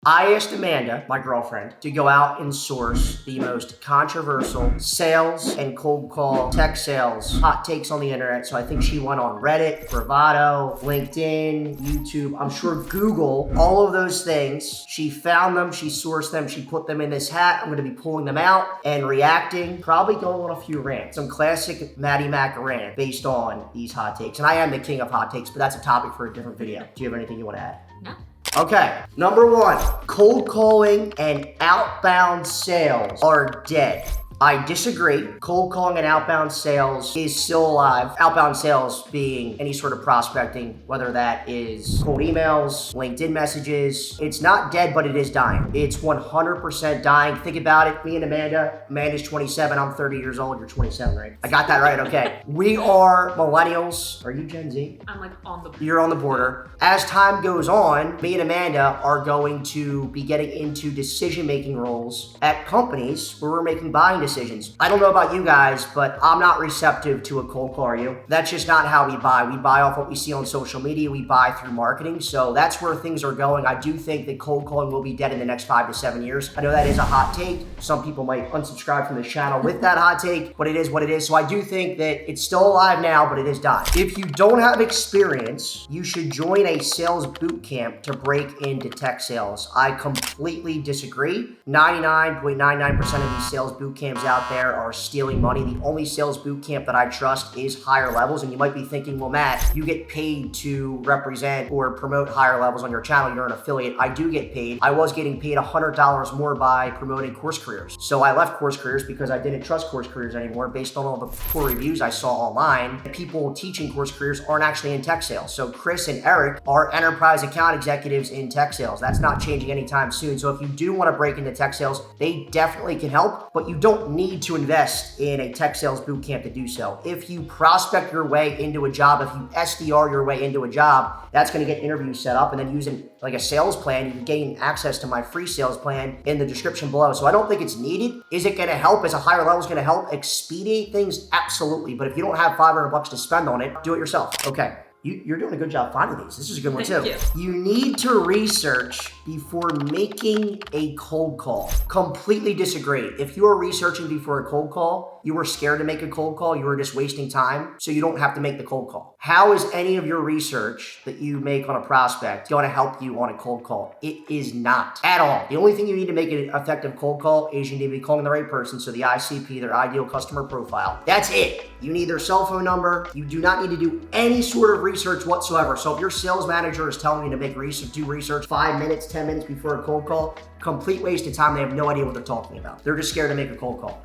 I asked Amanda, my girlfriend, to go out and source the most controversial sales and cold call tech sales hot takes on the internet. So I think she went on Reddit, Bravado, LinkedIn, YouTube, I'm sure Google, all of those things. She found them, she sourced them, she put them in this hat. I'm gonna be pulling them out and reacting, probably going on a few rants. Some classic Maddie Mac rant based on these hot takes. And I am the king of hot takes, but that's a topic for a different video. Do you have anything you wanna add? No. Okay, number one, cold calling and outbound sales are dead. I disagree. Cold calling and outbound sales is still alive. Outbound sales being any sort of prospecting, whether that is cold emails, LinkedIn messages. It's not dead, but it is dying. It's 100% dying. Think about it. Me and Amanda's 27. I'm 30 years old. You're 27, right? I got that right. Okay. We are millennials. Are you Gen Z? I'm like on the border. You're on the border. As time goes on, me and Amanda are going to be getting into decision-making roles at companies where we're making buying decisions. I don't know about you guys, but I'm not receptive to a cold call, are you? That's just not how we buy. We buy off what we see on social media. We buy through marketing. So that's where things are going. I do think that cold calling will be dead in the next 5 to 7 years. I know that is a hot take. Some people might unsubscribe from the channel with that hot take, but it is what it is. So I do think that it's still alive now, but it is dying. If you don't have experience, you should join a sales boot camp to break into tech sales. I completely disagree. 99.99% of these sales boot camps out there are stealing money. The only sales boot camp that I trust is higher levels. And you might be thinking, well, Matt, you get paid to represent or promote higher levels on your channel. You're an affiliate. I do get paid. I was getting paid $100 more by promoting Course Careers. So I left Course Careers because I didn't trust Course Careers anymore based on all the poor reviews I saw online. People teaching Course Careers aren't actually in tech sales. So Chris and Eric are enterprise account executives in tech sales. That's not changing anytime soon. So if you do want to break into tech sales, they definitely can help, but you don't need to invest in a tech sales boot camp to do so. If you prospect your way into a job, if you SDR your way into a job, that's going to get interviews set up, and then using like a sales plan, you can gain access to my free sales plan in the description below. So I don't think it's needed. Is it going to help? Is a higher level going to help expedite things? Absolutely. But if you don't have $500 to spend on it, do it yourself. Okay. You're doing a good job finding these. This is a good one too. You need to research before making a cold call. Completely disagree. If you are researching before a cold call, you were scared to make a cold call, you were just wasting time, so you don't have to make the cold call. How is any of your research that you make on a prospect going to help you on a cold call? It is not at all. The only thing you need to make an effective cold call is you need to be calling the right person, so the ICP, their ideal customer profile. That's it. You need their cell phone number. You do not need to do any sort of research whatsoever. So if your sales manager is telling you to make research, do research 5 minutes, 10 minutes before a cold call, complete waste of time. They have no idea what they're talking about. They're just scared to make a cold call.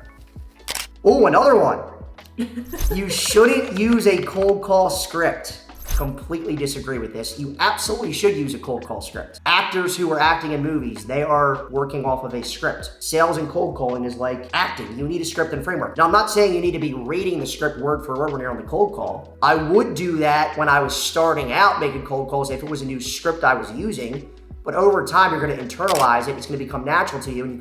Oh, another one. You shouldn't use a cold call script. Completely disagree with this. You absolutely should use a cold call script. Actors who are acting in movies, they are working off of a script. Sales and cold calling is like acting. You need a script and framework. Now, I'm not saying you need to be reading the script word for word when you're on the cold call. I would do that when I was starting out making cold calls if it was a new script I was using. But over time, you're going to internalize it. It's going to become natural to you, and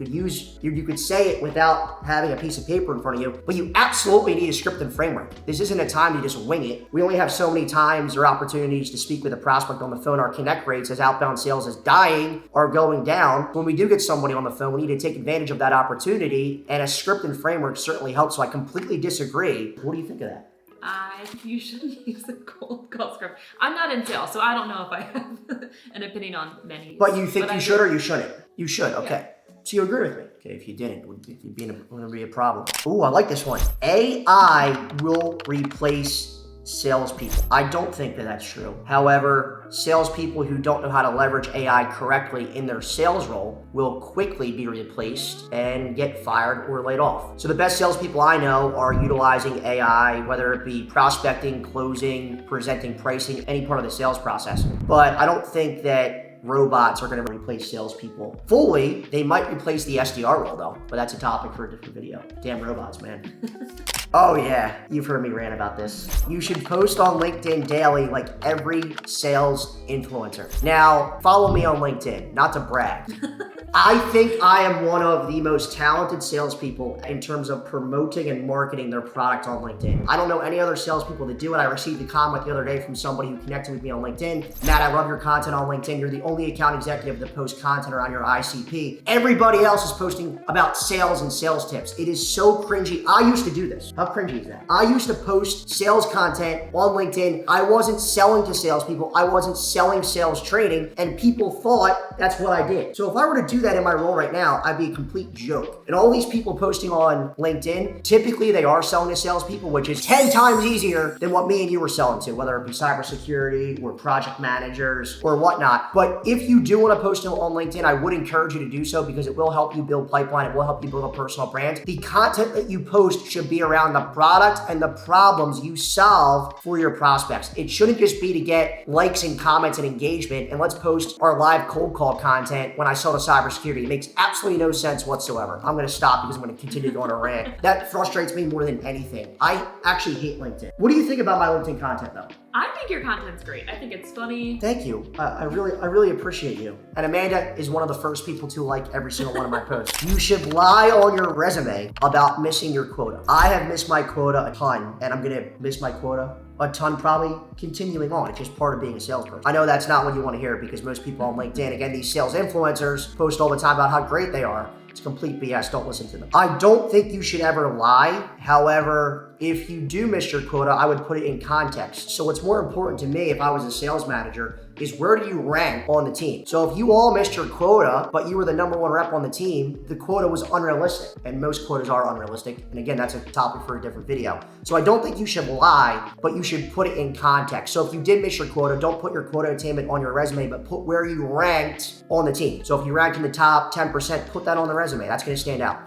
you could say it without having a piece of paper in front of you. But you absolutely need a script and framework. This isn't a time to just wing it. We only have so many times or opportunities to speak with a prospect on the phone. Our connect rates as outbound sales is dying are going down. When we do get somebody on the phone, we need to take advantage of that opportunity, and a script and framework certainly helps. So I completely disagree. What do you think of that? You shouldn't use a cold call script. I'm not in sales, so I don't know if I have an opinion on many. But you think you should or you shouldn't? You should, okay. Yeah. So you agree with me? Okay, if you didn't, it would be a problem. Ooh, I like this one. AI will replace salespeople. I don't think that that's true. However, salespeople who don't know how to leverage AI correctly in their sales role will quickly be replaced and get fired or laid off. So the best salespeople I know are utilizing AI, whether it be prospecting, closing, presenting pricing, any part of the sales process. But I don't think that robots are going to replace salespeople fully. They might replace the SDR role though, but that's a topic for a different video. Damn robots, man. Oh yeah, you've heard me rant about this. You should post on LinkedIn daily like every sales influencer. Now, follow me on LinkedIn, not to brag, I think I am one of the most talented salespeople in terms of promoting and marketing their product on LinkedIn. I don't know any other salespeople that do it. I received a comment the other day from somebody who connected with me on LinkedIn. Matt, I love your content on LinkedIn. You're the only account executive that posts content around your ICP. Everybody else is posting about sales and sales tips. It is so cringy. I used to do this. How cringy is that? I used to post sales content on LinkedIn. I wasn't selling to salespeople. I wasn't selling sales training, and people thought that's what I did. So if I were to do that in my role right now, I'd be a complete joke. And all these people posting on LinkedIn, typically they are selling to salespeople, which is 10 times easier than what me and you were selling to, whether it be cybersecurity or project managers or whatnot. But if you do want to post on LinkedIn, I would encourage you to do so because it will help you build pipeline. It will help you build a personal brand. The content that you post should be around the product and the problems you solve for your prospects. It shouldn't just be to get likes and comments and engagement, and let's post our live cold call content when I sell to cybersecurity. It makes absolutely no sense whatsoever. I'm going to stop because I'm going to continue to go on a rant. That frustrates me more than anything. I actually hate LinkedIn. What do you think about my LinkedIn content though? I think your content's great. I think it's funny. Thank you. I really appreciate you. And Amanda is one of the first people to like every single one of my posts. You should lie on your resume about missing your quota. I have missed my quota a ton, and I'm gonna miss my quota a ton probably continuing on. It's just part of being a salesperson. I know that's not what you want to hear because most people on LinkedIn, again, these sales influencers post all the time about how great they are. It's complete BS. Don't listen to them. I don't think you should ever lie. However, if you do miss your quota, I would put it in context. So what's more important to me if I was a sales manager is where do you rank on the team? So if you all missed your quota, but you were the number one rep on the team, the quota was unrealistic. And most quotas are unrealistic. And again, that's a topic for a different video. So I don't think you should lie, but you should put it in context. So if you did miss your quota, don't put your quota attainment on your resume, but put where you ranked on the team. So if you ranked in the top 10%, put that on the resume. That's gonna stand out.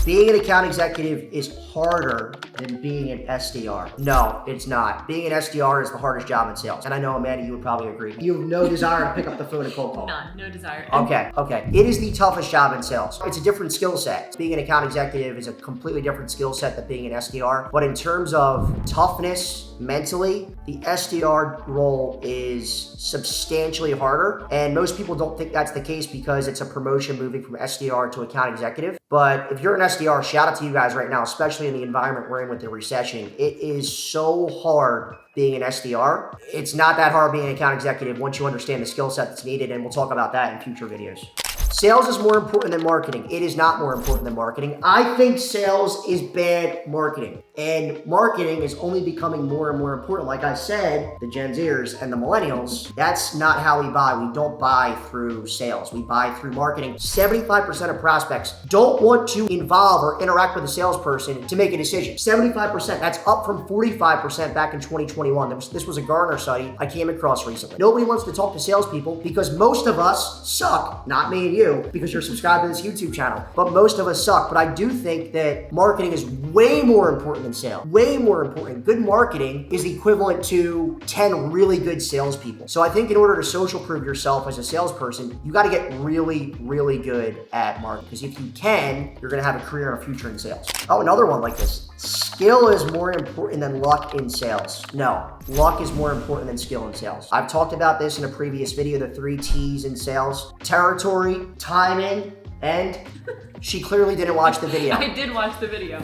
Being an account executive is harder than being an SDR. No, it's not. Being an SDR is the hardest job in sales. And I know, Amanda, you would probably agree. You have no desire to pick up the phone and cold call. None, no desire. Okay. It is the toughest job in sales. It's a different skill set. Being an account executive is a completely different skill set than being an SDR. But in terms of toughness, mentally, the SDR role is substantially harder. And most people don't think that's the case because it's a promotion moving from SDR to account executive. But if you're an SDR, shout out to you guys right now, especially in the environment we're in with the recession. It is so hard being an SDR. It's not that hard being an account executive once you understand the skill set that's needed, and we'll talk about that in future videos. Sales is more important than marketing. It is not more important than marketing. I think sales is bad marketing. And marketing is only becoming more and more important. Like I said, the Gen Zers and the millennials, that's not how we buy. We don't buy through sales. We buy through marketing. 75% of prospects don't want to involve or interact with a salesperson to make a decision. 75%, that's up from 45% back in 2021. This was a Gartner study I came across recently. Nobody wants to talk to salespeople because most of us suck. Not me and you, because you're subscribed to this YouTube channel, but most of us suck. But I do think that marketing is way more important than sales. Way more important. Good marketing is equivalent to 10 really good salespeople. So I think in order to social proof yourself as a salesperson, you got to get really, really good at marketing. Because if you can, you're going to have a career and a future in sales. Oh, another one like this. Skill is more important than luck in sales. No, luck is more important than skill in sales. I've talked about this in a previous video, the 3 T's in sales: territory, timing, and she clearly didn't watch the video. I did watch the video.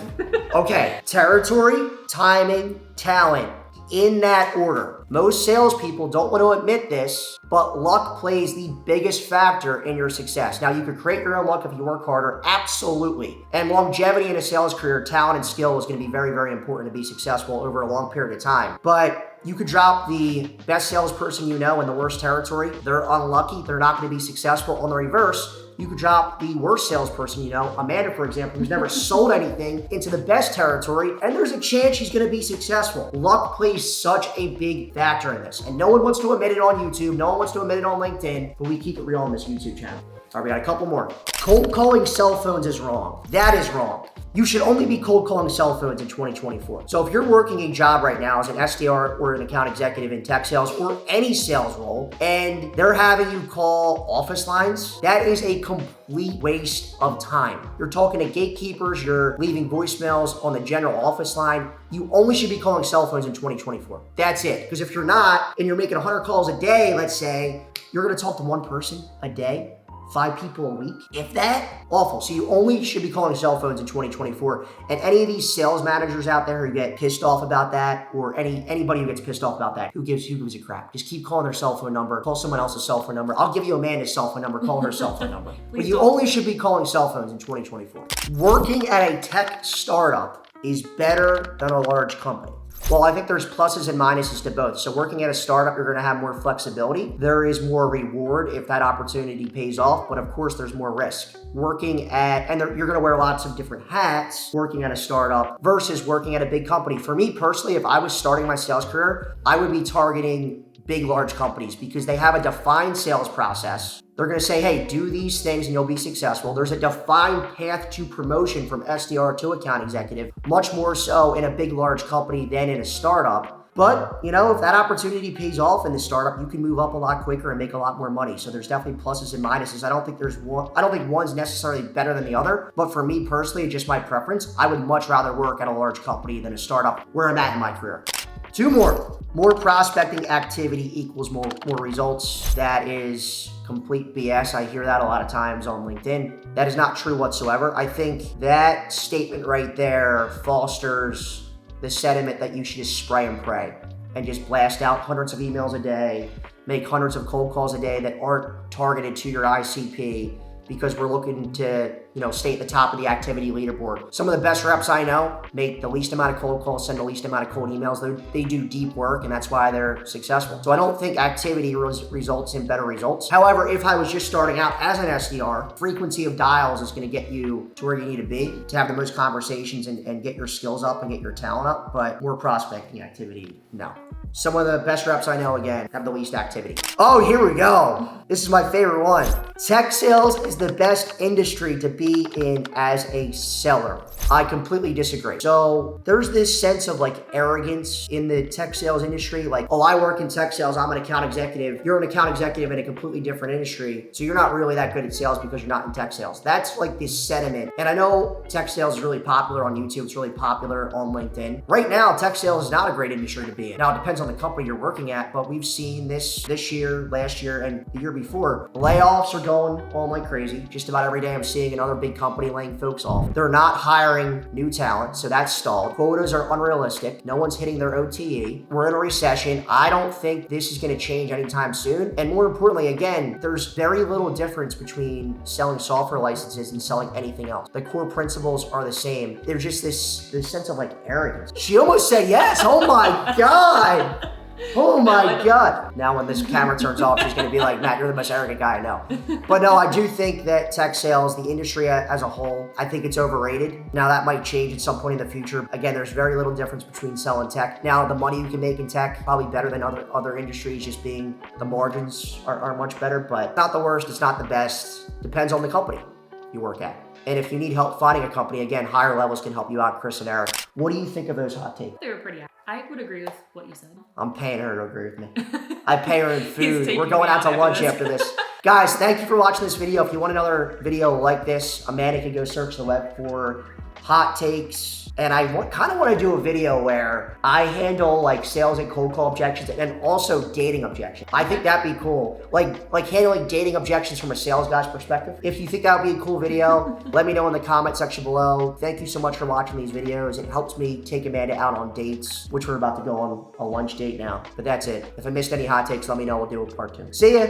Okay, territory, timing, talent, in that order. Most salespeople don't want to admit this, but luck plays the biggest factor in your success. Now, you could create your own luck if you work harder, absolutely. And longevity in a sales career, talent and skill is going to be very, very important to be successful over a long period of time. But you could drop the best salesperson you know in the worst territory. They're unlucky. They're not going to be successful. On the reverse, you could drop the worst salesperson you know, Amanda, for example, who's never sold anything, into the best territory, and there's a chance she's going to be successful. Luck plays such a big factor in this, and no one wants to admit it on YouTube, no one wants to admit it on LinkedIn, but we keep it real on this YouTube channel. All right, we got a couple more. Cold calling cell phones is wrong. That is wrong. You should only be cold calling cell phones in 2024. So if you're working a job right now as an SDR or an account executive in tech sales or any sales role, and they're having you call office lines, that is a complete waste of time. You're talking to gatekeepers, you're leaving voicemails on the general office line. You only should be calling cell phones in 2024. That's it. Because if you're not, and you're making 100 calls a day, let's say, you're gonna talk to one person a day. 5 people a week. If that, awful. So you only should be calling cell phones in 2024. And any of these sales managers out there who get pissed off about that, or anybody who gets pissed off about that, who gives a crap? Just keep calling their cell phone number. Call someone else's cell phone number. I'll give you Amanda's cell phone number. Call her cell phone number. But you only should be calling cell phones in 2024. Working at a tech startup is better than a large company. Well, I think there's pluses and minuses to both. So working at a startup, you're going to have more flexibility. There is more reward if that opportunity pays off, but of course there's more risk. Working at, and you're going to wear lots of different hats working at a startup versus working at a big company. For me personally, if I was starting my sales career, I would be targeting big, large companies because they have a defined sales process. They're going to say, hey, do these things and you'll be successful. There's a defined path to promotion from SDR to account executive, much more so in a big, large company than in a startup. But, you know, if that opportunity pays off in the startup, you can move up a lot quicker and make a lot more money. So there's definitely pluses and minuses. I don't think one's necessarily better than the other. But for me personally, it's just my preference. I would much rather work at a large company than a startup where I'm at in my career. 2 more. More prospecting activity equals more results. That is complete BS. I hear that a lot of times on LinkedIn. That is not true whatsoever. I think that statement right there fosters the sentiment that you should just spray and pray and just blast out hundreds of emails a day, make hundreds of cold calls a day that aren't targeted to your ICP because we're looking to, you know, stay at the top of the activity leaderboard. Some of the best reps I know make the least amount of cold calls, send the least amount of cold emails. They do deep work, and that's why they're successful. So I don't think activity results in better results. However, if I was just starting out as an SDR, frequency of dials is gonna get you to where you need to be to have the most conversations and get your skills up and get your talent up, but more prospecting activity, no. Some of the best reps I know, again, have the least activity. Oh, here we go. This is my favorite one. Tech sales is the best industry to be in as a seller. I completely disagree. So there's this sense of like arrogance in the tech sales industry. Like, oh, I work in tech sales. I'm an account executive. You're an account executive in a completely different industry. So you're not really that good at sales because you're not in tech sales. That's like this sentiment. And I know tech sales is really popular on YouTube. It's really popular on LinkedIn. Right now, tech sales is not a great industry to be in. Now, it depends on the company you're working at, but we've seen this year, last year, and the year before. Layoffs are going on like crazy. Just about every day I'm seeing another big company laying folks off. They're not hiring new talent, so that's stalled. Quotas are unrealistic. No one's hitting their OTE. We're in a recession. I don't think this is going to change anytime soon. And more importantly, again, there's very little difference between selling software licenses and selling anything else. The core principles are the same. There's just this sense of like arrogance. She almost said yes. Oh my God. Oh my God. Now when this camera turns off, she's going to be like, Matt, you're the most arrogant guy I know. But no, I do think that tech sales, the industry as a whole, I think it's overrated. Now that might change at some point in the future. Again, there's very little difference between selling tech. Now the money you can make in tech, probably better than other industries, just being the margins are much better, but not the worst. It's not the best. Depends on the company you work at. And if you need help finding a company, again, higher levels can help you out, Chris and Eric. What do you think of those hot takes? They were pretty. I would agree with what you said. I'm paying her to agree with me. I pay her in food. We're going out to lunch after this. Guys, thank you for watching this video. If you want another video like this, Amanda can go search the web for hot takes. And I kind of want to do a video where I handle like sales and cold call objections and also dating objections. I think that'd be cool. Like handling dating objections from a sales guy's perspective. If you think that would be a cool video, let me know in the comment section below. Thank you so much for watching these videos. It helps me take Amanda out on dates, which we're about to go on a lunch date now. But that's it. If I missed any hot takes, let me know. We'll do a part 2. See ya.